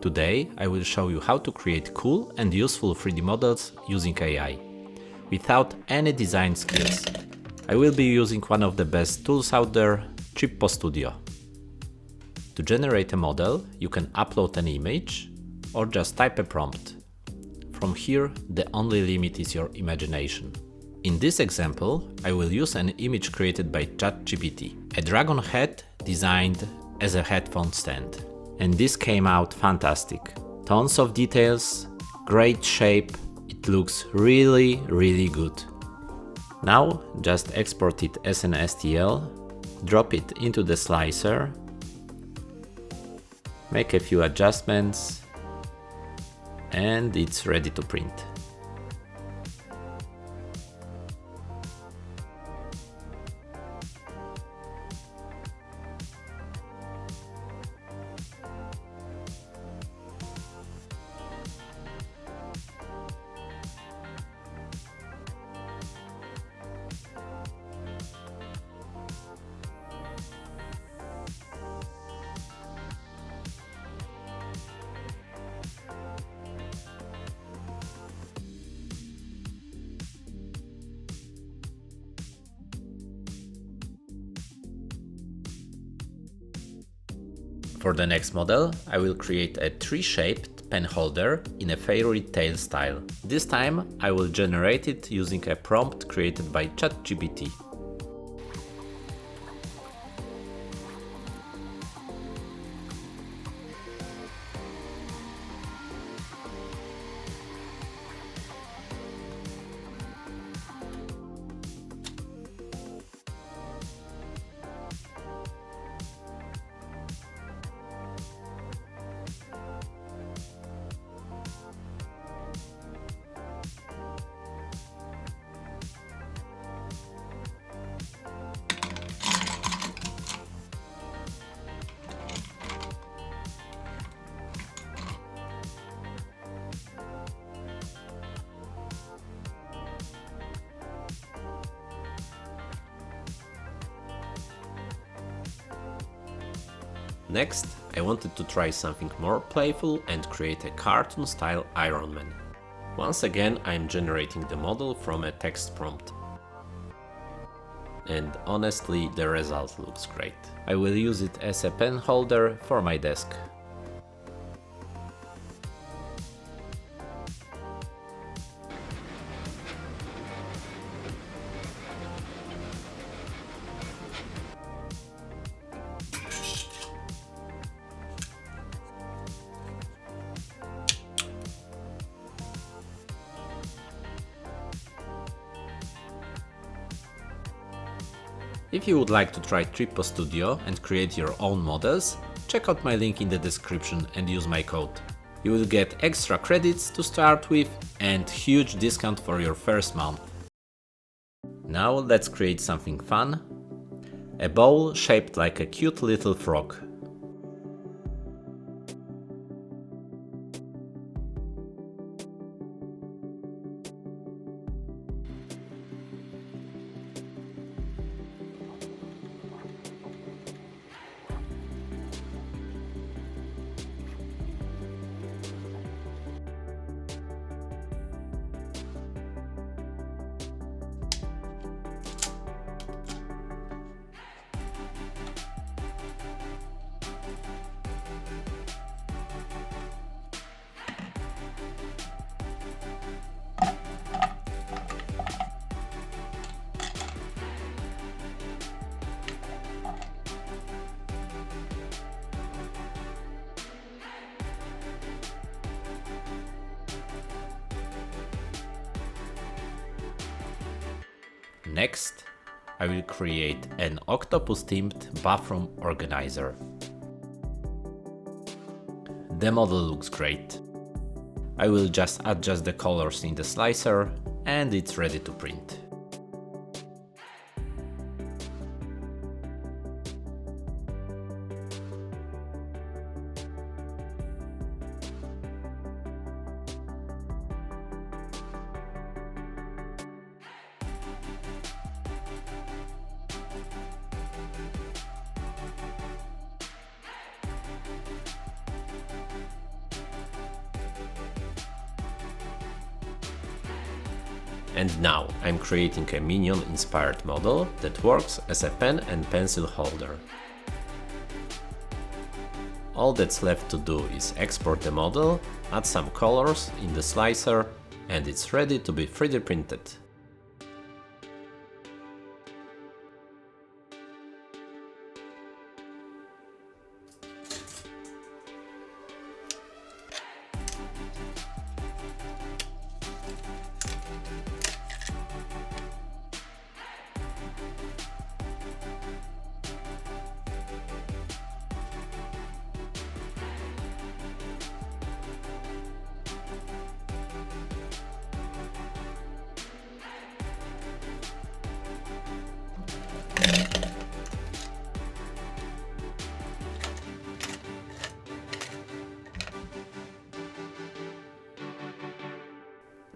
Today I will show you how to create cool and useful 3D models using AI, without any design skills. I will be using one of the best tools out there, Tripo Studio. To generate a model, you can upload an image or just type a prompt. From here, the only limit is your imagination. In this example, I will use an image created by ChatGPT, a dragon head designed as a headphone stand. And this came out fantastic. Tons of details, great shape, it looks really good. Now just export it as an STL, drop it into the slicer, make a few adjustments, and it's ready to print. For the next model, I will create a tree-shaped pen holder in a fairy tale style. This time I will generate it using a prompt created by ChatGPT. Next, I wanted to try something more playful and create a cartoon-style Iron Man. Once again, I am generating the model from a text prompt. And honestly, the result looks great. I will use it as a pen holder for my desk. If you would like to try Tripo Studio and create your own models, check out my link in the description and use my code. You will get extra credits to start with and huge discount for your first month. Now let's create something fun. A bowl shaped like a cute little frog. Next, I will create an Octopus themed bathroom organizer. The model looks great. I will just adjust the colors in the slicer and it's ready to print. And now I'm creating a Minion inspired model that works as a pen and pencil holder. All that's left to do is export the model, add some colors in the slicer, and it's ready to be 3D printed.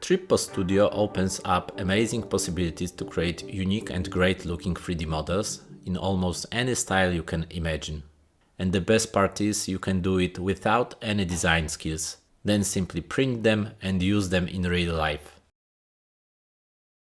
Tripo Studio opens up amazing possibilities to create unique and great looking 3D models in almost any style you can imagine. And the best part is you can do it without any design skills, then simply print them and use them in real life.